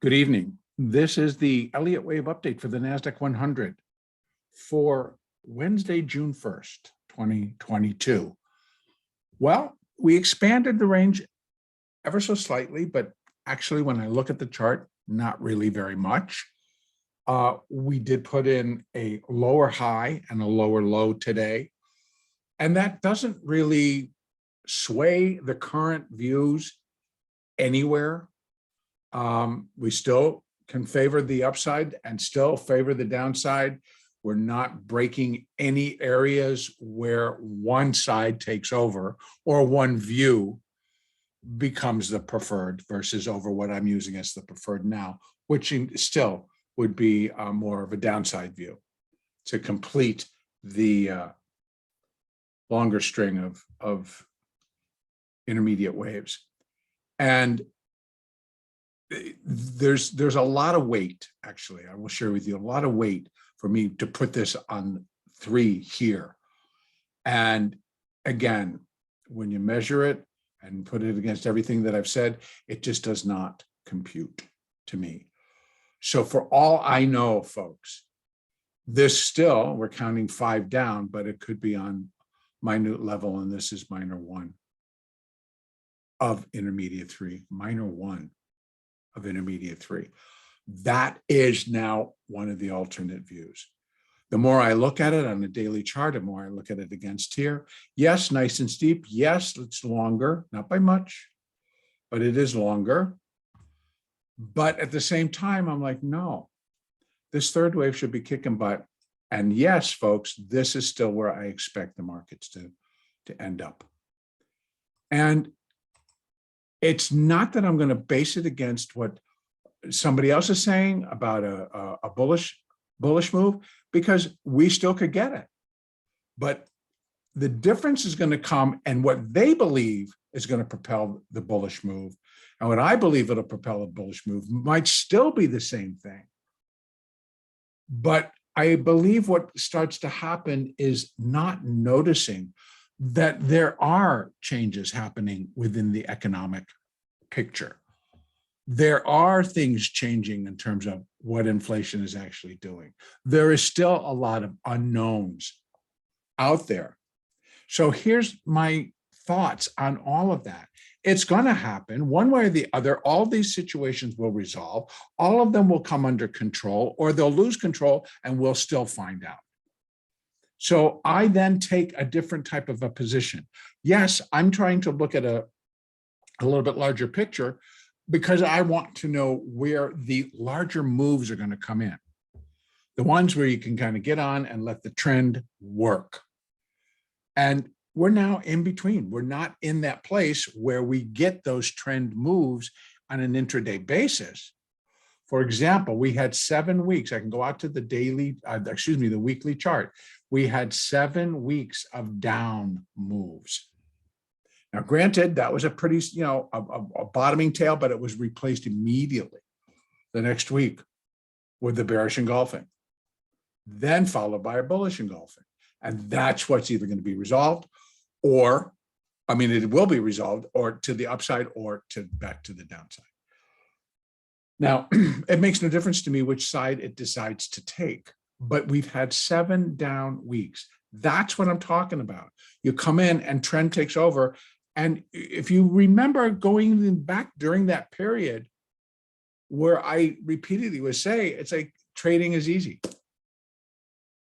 Good evening. This is the Elliott wave update for the NASDAQ 100 for Wednesday, June 1st, 2022. Well, we expanded the range ever so slightly, but actually when I look at the chart, not really very much. We did put in a lower high and a lower low today, and that doesn't really sway the current views anywhere. We still can favor the upside and still favor the downside. We're not breaking any areas where one side takes over or one view becomes the preferred versus over what I'm using as the preferred now, which still would be more of a downside view to complete the longer string of intermediate waves. And there's a lot of weight, actually. I will share with you a lot of weight for me to put this on 3 here. And again, when you measure it and put it against everything that I've said, it just does not compute to me. So for all I know, folks, this still, we're counting 5 down, but it could be on minute level, and this is minor 1 of intermediate 3, minor 1 of intermediate 3. That is now one of the alternate views. The more I look at it on the daily chart, the more I look at it against here. Yes, nice and steep. Yes, it's longer, not by much, but it is longer. But at the same time, I'm like, no, this third wave should be kicking butt. And yes, folks, this is still where I expect the markets to end up. And it's not that I'm going to base it against what somebody else is saying about a bullish move, because we still could get it. But the difference is going to come, and what they believe is going to propel the bullish move, and what I believe it'll propel a bullish move might still be the same thing. But I believe what starts to happen is not noticing that there are changes happening within the economic picture. There are things changing in terms of what inflation is actually doing. There is still a lot of unknowns out there. So here's my thoughts on all of that. It's going to happen one way or the other. All these situations will resolve. All of them will come under control, or they'll lose control and we'll still find out. So I then take a different type of a position. Yes, I'm trying to look at a little bit larger picture because I want to know where the larger moves are going to come in. The ones where you can kind of get on and let the trend work. And we're now in between. We're not in that place where we get those trend moves on an intraday basis. For example, we had 7 weeks. I can go out to the the weekly chart. We had 7 weeks of down moves. Now, granted, that was a pretty, a bottoming tail, but it was replaced immediately the next week with the bearish engulfing, then followed by a bullish engulfing. And that's what's either going to be resolved or, it will be resolved or to the upside or back to the downside. Now, it makes no difference to me which side it decides to take, but we've had 7 down weeks. That's what I'm talking about. You come in and trend takes over. And if you remember going back during that period where I repeatedly would say, it's like trading is easy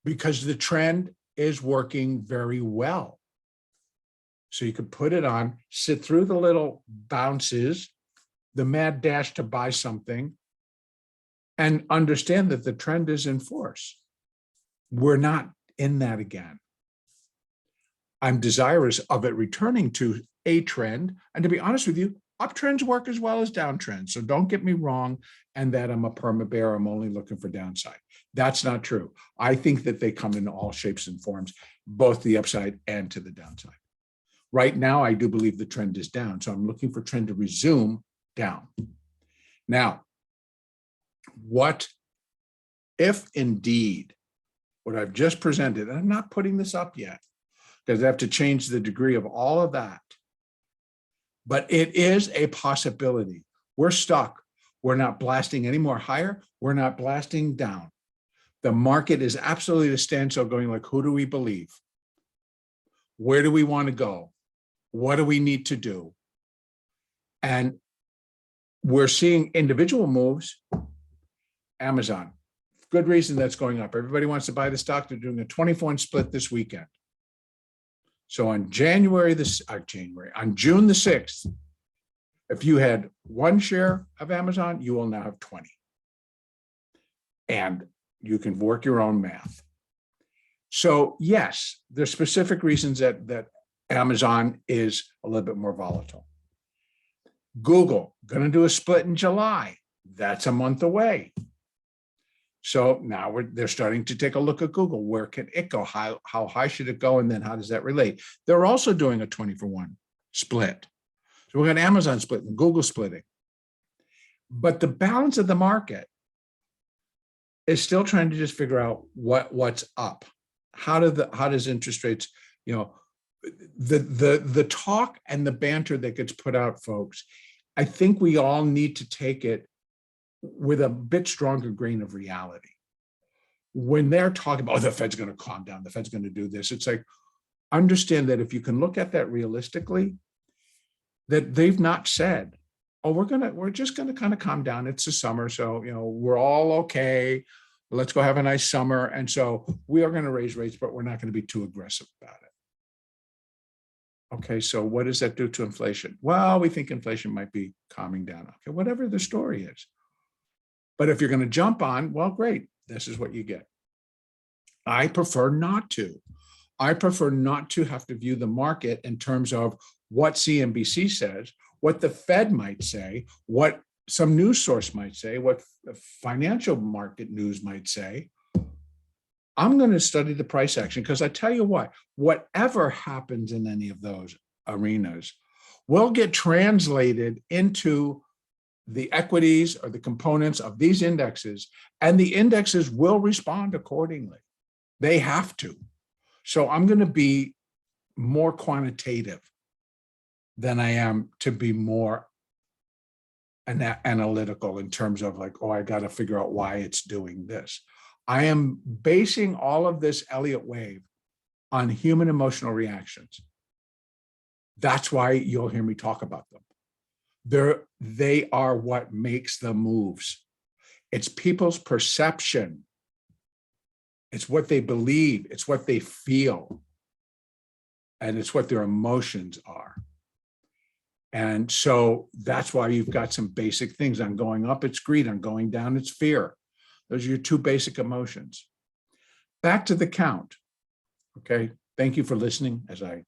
because the trend is working very well. So you could put it on, sit through the little bounces, the mad dash to buy something, and understand that the trend is in force. We're not in that again. I'm desirous of it returning to a trend. And to be honest with you, uptrends work as well as downtrends. So don't get me wrong, and that I'm a perma bear, I'm only looking for downside. That's not true. I think that they come in all shapes and forms, both the upside and to the downside. Right now, I do believe the trend is down. So I'm looking for trend to resume down. Now, what if indeed what I've just presented, and I'm not putting this up yet, because I have to change the degree of all of that. But it is a possibility. We're stuck We're not blasting any more higher. We're not blasting down. The market is absolutely at a standstill going like, who do we believe? Where do we want to go? What do we need to do? And we're seeing individual moves. Amazon, good reason that's going up. Everybody wants to buy the stock. They're doing a 20-for-1 split this weekend. So on June the 6th, if you had one share of Amazon, you will now have 20. And you can work your own math. So yes, there's specific reasons that Amazon is a little bit more volatile. Google, going to do a split in July. That's a month away. So now they're starting to take a look at Google. Where can it go? How high should it go? And then how does that relate? They're also doing a 20-for-1 split. So we've got Amazon splitting, Google splitting. But the balance of the market is still trying to just figure out what's up. How does interest rates, the talk and the banter that gets put out, folks, I think we all need to take it with a bit stronger grain of reality. When they're talking about, the Fed's going to calm down, the Fed's going to do this, it's like, understand that if you can look at that realistically, that they've not said, oh, we're just going to kind of calm down. It's the summer, so we're all okay. Let's go have a nice summer. And so we are going to raise rates, but we're not going to be too aggressive about it. Okay, so what does that do to inflation? Well, we think inflation might be calming down. Okay, whatever the story is. But if you're going to jump on, well, great, this is what you get. I prefer not to. I prefer not to have to view the market in terms of what CNBC says, what the Fed might say, what some news source might say, what financial market news might say. I'm going to study the price action, because I tell you what, whatever happens in any of those arenas will get translated into the equities or the components of these indexes, and the indexes will respond accordingly. They have to. So I'm going to be more quantitative than I am to be more analytical in terms of like, oh, I got to figure out why it's doing this. I am basing all of this Elliott wave on human emotional reactions. That's why you'll hear me talk about them. They are what makes the moves. It's people's perception. It's what they believe. It's what they feel. And it's what their emotions are. And so that's why you've got some basic things. On going up, it's greed. On going down, it's fear. Those are your two basic emotions. Back to the count. Okay. Thank you for listening as I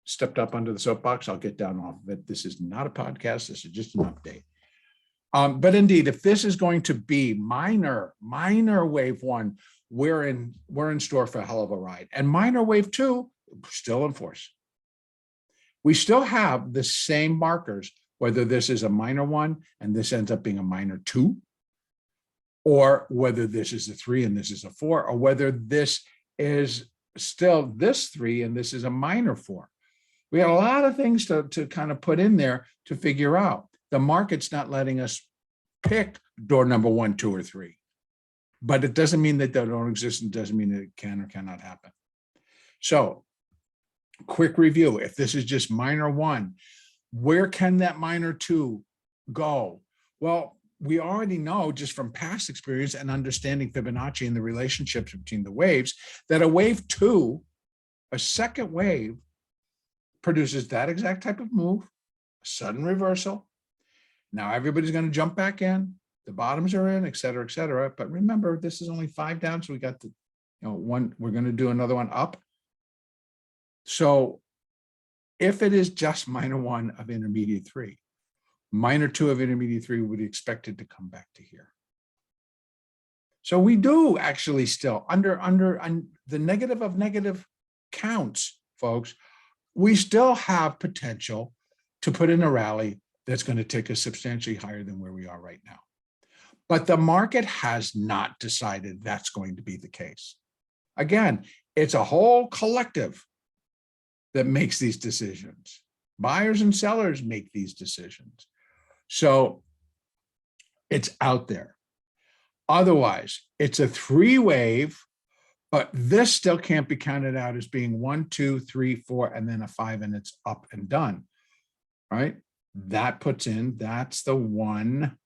stepped up under the soapbox. I'll get down off of it. This is not a podcast. This is just an update. But indeed, if this is going to be minor wave one, we're in store for a hell of a ride. And minor wave two, still in force. We still have the same markers, whether this is a minor one and this ends up being a minor two, or whether this is a 3 and this is a 4, or whether this is still this 3 and this is a minor 4. We got a lot of things to kind of put in there to figure out. The market's not letting us pick door number 1, 2, or 3. But it doesn't mean that they don't exist, and doesn't mean that it can or cannot happen. So, quick review. If this is just minor 1, where can that minor 2 go? Well, we already know just from past experience and understanding Fibonacci and the relationships between the waves, that a wave 2, a second wave, produces that exact type of move, a sudden reversal. Now everybody's going to jump back in. The bottoms are in, et cetera, et cetera. But remember, this is only 5 down. So we got the, one, we're going to do another one up. So if it is just minor 1 of intermediate 3, minor 2 of intermediate 3 would be expected to come back to here. So we do actually still, under the negative of negative counts, folks, we still have potential to put in a rally that's going to take us substantially higher than where we are right now. But the market has not decided that's going to be the case. Again, it's a whole collective that makes these decisions. Buyers and sellers make these decisions. So It's out there. Otherwise, it's a three wave, but this still can't be counted out as being 1, 2, 3, 4, and then a 5, and it's up and done, right? That puts in, that's the 1,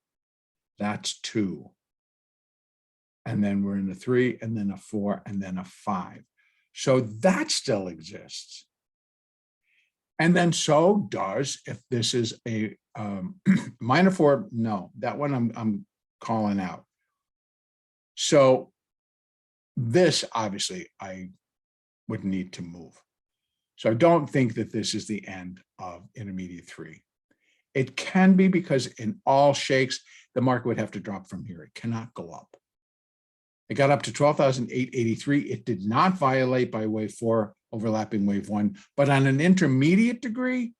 that's 2. And then we're in a 3, and then a 4, and then a 5. So that still exists. And then so does, if this is a minor 4, no, that one I'm calling out. So this, obviously, I would need to move. So I don't think that this is the end of intermediate 3. It can be, because in all shakes, the market would have to drop from here. It cannot go up. It got up to 12,883. It did not violate by wave 4, overlapping wave 1. But on an intermediate degree,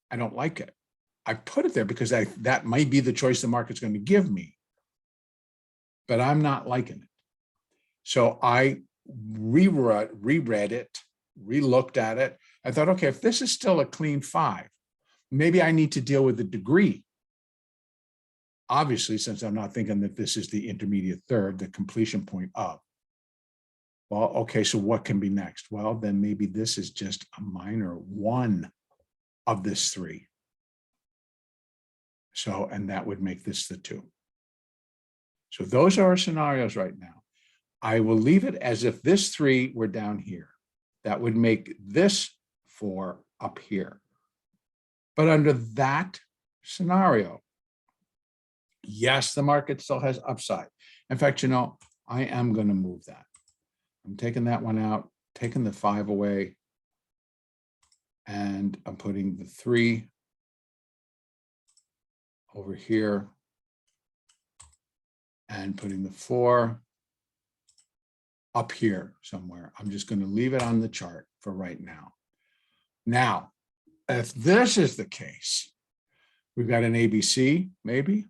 I don't like it. I put it there because that might be the choice the market's going to give me. But I'm not liking it. So I reread it, re-looked at it. I thought, okay, if this is still a clean 5, maybe I need to deal with the degree. Obviously, since I'm not thinking that this is the intermediate third, the completion point up. Well, okay, so what can be next? Well, then maybe this is just a minor 1 of this 3. So, and that would make this the 2. So those are our scenarios right now. I will leave it as if this 3 were down here. That would make this 4 up here. But under that scenario, yes, the market still has upside. In fact, you know, I am going to move that. I'm taking that one out, taking the 5 away, and I'm putting the 3 over here and putting the 4 up here somewhere. I'm just going to leave it on the chart for right now. Now, if this is the case, we've got an ABC, maybe.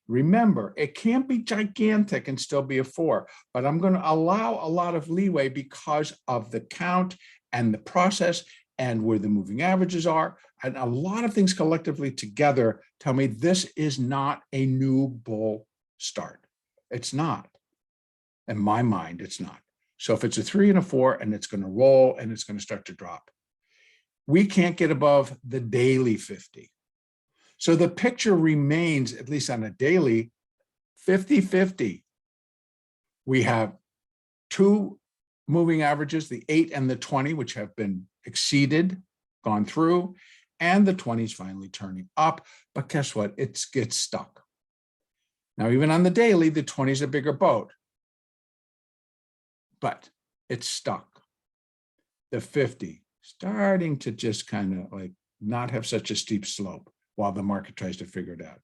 Remember, it can't be gigantic and still be a 4, but I'm going to allow a lot of leeway because of the count and the process and where the moving averages are. And a lot of things collectively together tell me this is not a new bull start. It's not. In my mind, it's not. So if it's a 3 and a 4 and it's going to roll and it's going to start to drop, we can't get above the daily 50. So the picture remains, at least on a daily, 50-50. We have 2 moving averages, the 8 and the 20, which have been exceeded, gone through, and the 20 is finally turning up. But guess what? It gets stuck. Now, even on the daily, the 20 is a bigger boat, but it's stuck. The 50 starting to just kind of like not have such a steep slope while the market tries to figure it out.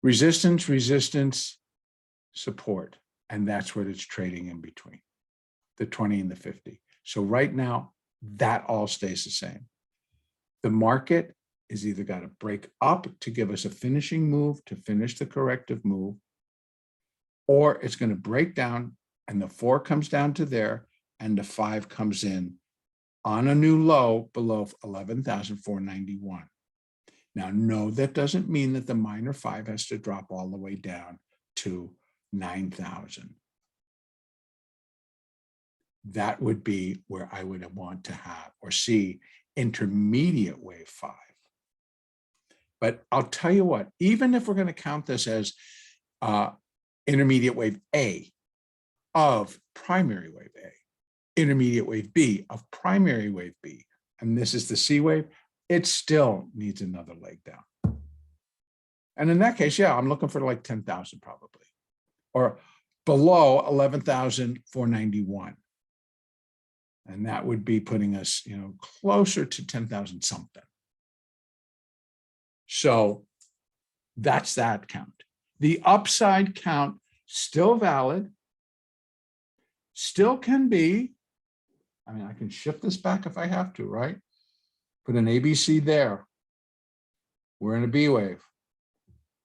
Resistance, resistance, support. And that's what it's trading in between, the 20 and the 50. So right now, that all stays the same. The market is either got to break up to give us a finishing move to finish the corrective move, or it's going to break down and the 4 comes down to there and the 5 comes in on a new low below 11,491. Now, no, that doesn't mean that the minor 5 has to drop all the way down to 9,000. That would be where I would want to have or see intermediate wave 5. But I'll tell you what, even if we're going to count this as intermediate wave A of primary wave A, intermediate wave B of primary wave B, and this is the C wave, it still needs another leg down. And in that case, yeah, I'm looking for like 10,000 probably, or below 11,491. And that would be putting us, you know, closer to 10,000 something. So that's that count. The upside count still valid, still can be. I mean, I can shift this back if I have to, right? Put an ABC there. We're in a B wave.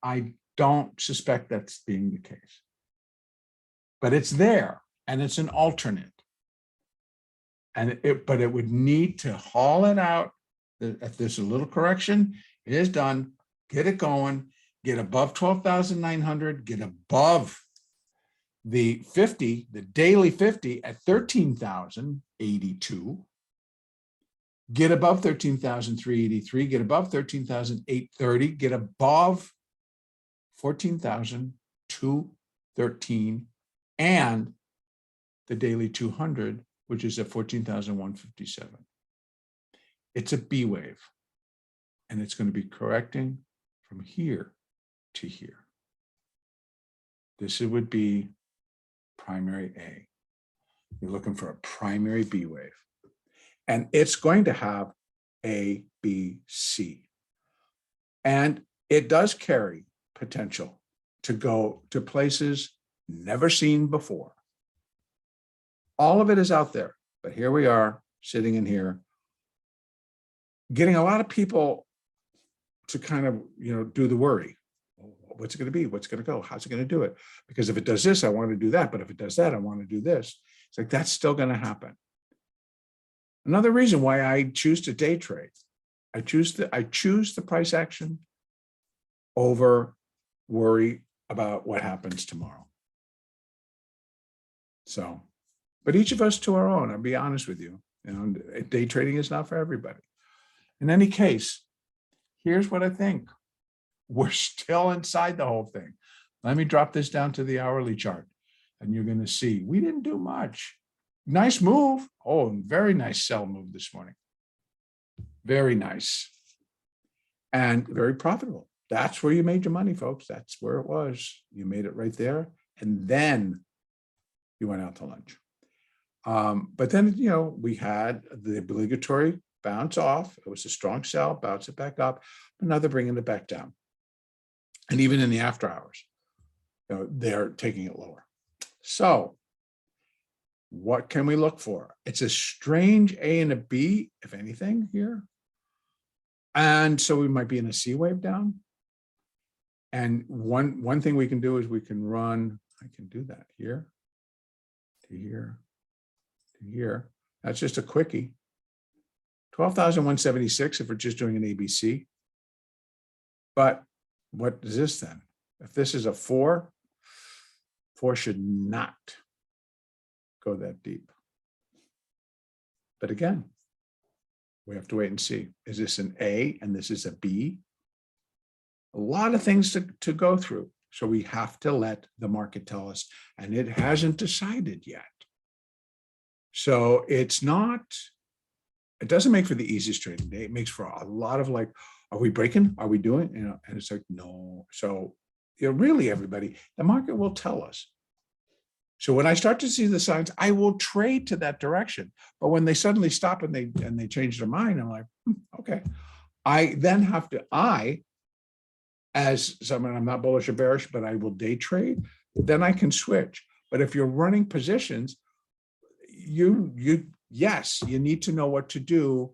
I don't suspect that's being the case. But it's there, and it's an alternate. But it would need to haul it out. If there's a little correction, it is done. Get it going. get above 12,900, get above the 50, the daily 50 at 13,082, get above 13,383, get above 13,830, get above 14,213, and the daily 200, which is at 14,157. It's a B wave, and it's going to be correcting from here to here. This would be primary A. You're looking for a primary B wave, and it's going to have A, B, C. And it does carry potential to go to places never seen before. All of it is out there, but here we are sitting in here, getting a lot of people to kind of, do the worry. What's it going to be? What's it going to go? How's it going to do it? Because if it does this, I want to do that. But if it does that, I want to do this. It's like, that's still going to happen. Another reason why I choose to day trade, I choose the price action over worry about what happens tomorrow. So, but each of us to our own. I'll be honest with you. Day trading is not for everybody. In any case, here's what I think. We're still inside the whole thing. Let me drop this down to the hourly chart, and you're going to see we didn't do much. Nice move. Oh, very nice sell move this morning. Very nice. And very profitable. That's where you made your money, folks. That's where it was. You made it right there. And then you went out to lunch. But then, we had the obligatory bounce off. It was a strong sell, bounce it back up. But now they're bringing it back down. And even in the after hours, they're taking it lower. So what can we look for? It's a strange A and a B, if anything, here. And so we might be in a C wave down. And one thing we can do is we can run, I can do that here, to here, to here. That's just a quickie. 12,176 if we're just doing an ABC. But what is this then? If this is a 4 should not go that deep. But again, we have to wait and see. Is this an A and this is a B? A lot of things to go through. So we have to let the market tell us, and it hasn't decided yet. So it doesn't make for the easiest trading day. It makes for a lot of like, are we breaking? Are we doing? And it's like, no. So really, everybody, the market will tell us. So when I start to see the signs, I will trade to that direction. But when they suddenly stop and they change their mind, I'm like, okay. I then have to, as someone, I'm not bullish or bearish, but I will day trade, then I can switch. But if you're running positions, yes, you need to know what to do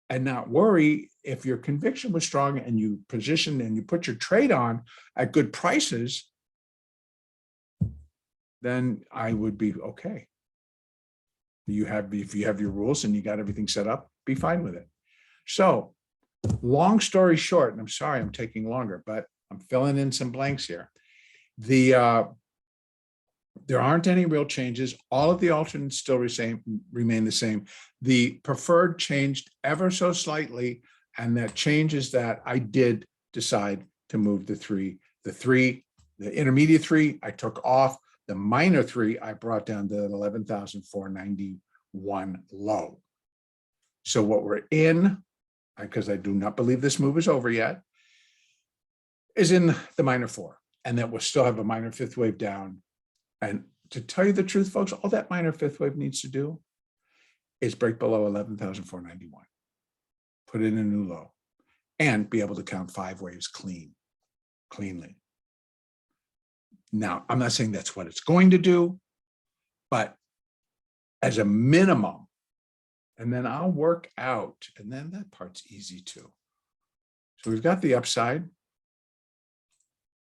and not worry. If your conviction was strong and you position and you put your trade on at good prices, then I would be okay. If you have your rules and you got everything set up, be fine with it. So long story short, and I'm sorry I'm taking longer, but I'm filling in some blanks here. There aren't any real changes. All of the alternates still remain the same. The preferred changed ever so slightly, and that change is that I did decide to move the 3. The intermediate 3 I took off. The minor 3 I brought down to 11,491 low. So what we're in, because I do not believe this move is over yet, is in the minor 4, and that we'll still have a minor 5th wave down. And to tell you the truth, folks, all that minor 5th wave needs to do is break below 11,491, put in a new low, and be able to count 5 waves cleanly. Now, I'm not saying that's what it's going to do, but as a minimum, and then I'll work out, and then that part's easy too. So we've got the upside.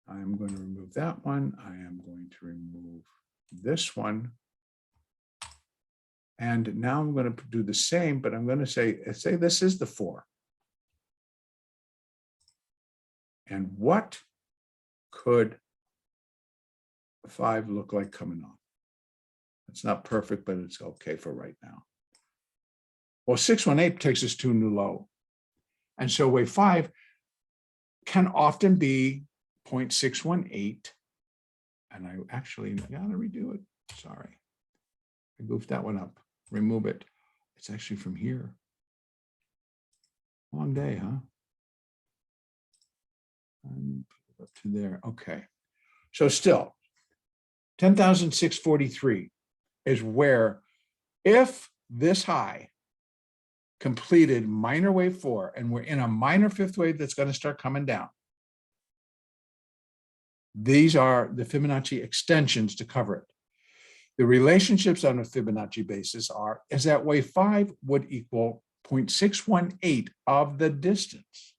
I'm going to remove that one. I am going to remove this one. And now I'm going to do the same, but I'm going to say this is the 4. And what could 5 look like coming on? It's not perfect, but it's okay for right now. Well, 618 takes us to a new low. And so wave 5 can often be 0.618. And I actually got to redo it. Sorry. I goofed that one up. Remove it. It's actually from here. Long day, huh? And up to there. Okay. So still, 10,643 is where, if this high completed minor wave 4, and we're in a minor 5th wave that's going to start coming down, these are the Fibonacci extensions to cover it. The relationships on a Fibonacci basis is that wave 5 would equal 0.618 of the distance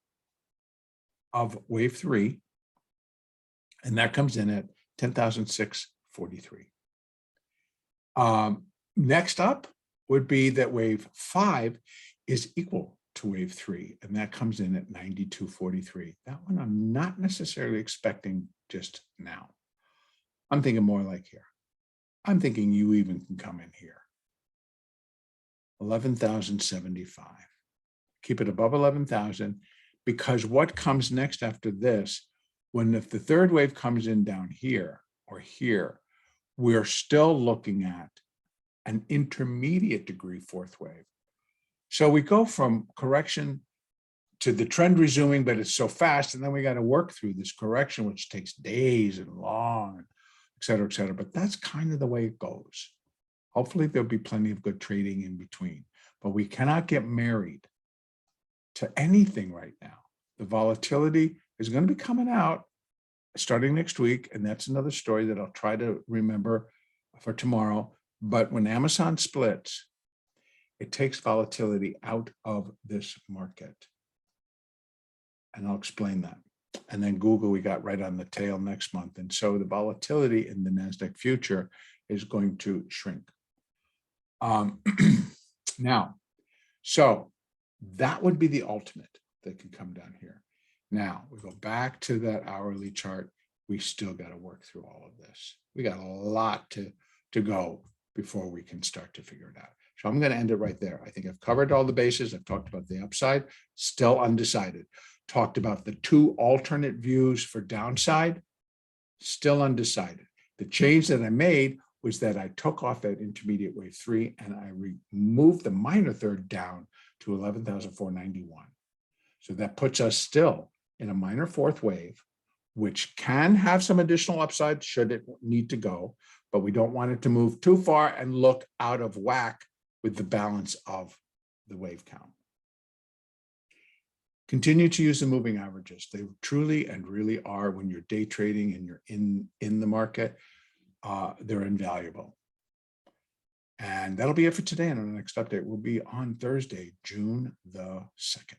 of wave 3, and that comes in at 10,643. Next up would be that wave 5 is equal to wave 3, and that comes in at 92.43. That one I'm not necessarily expecting just now. I'm thinking more like here. I'm thinking you even can come in here. 11,075. Keep it above 11,000, because what comes next after this, if the third wave comes in down here or here, we're still looking at an intermediate degree 4th wave. So we go from correction to the trend resuming, but it's so fast, and then we got to work through this correction, which takes days and long, et cetera, et cetera. But that's kind of the way it goes. Hopefully there'll be plenty of good trading in between, but we cannot get married to anything right now. The volatility is going to be coming out starting next week, and that's another story that I'll try to remember for tomorrow. But when Amazon splits, it takes volatility out of this market. And I'll explain that. And then Google, we got right on the tail next month. And so the volatility in the NASDAQ future is going to shrink. Now, so that would be the ultimate that can come down here. Now, we go back to that hourly chart. We still got to work through all of this. We got a lot to go before we can start to figure it out. So I'm going to end it right there. I think I've covered all the bases. I've talked about the upside, still undecided. Talked about the 2 alternate views for downside, still undecided. The change that I made was that I took off that intermediate wave 3 and I removed the minor third down to 11,491. So that puts us still in a minor 4th wave, which can have some additional upside should it need to go, but we don't want it to move too far and look out of whack with the balance of the wave count. Continue to use the moving averages. They truly and really are, when you're day trading and you're in the market, they're invaluable. And that'll be it for today. And our next update will be on Thursday, June the 2nd.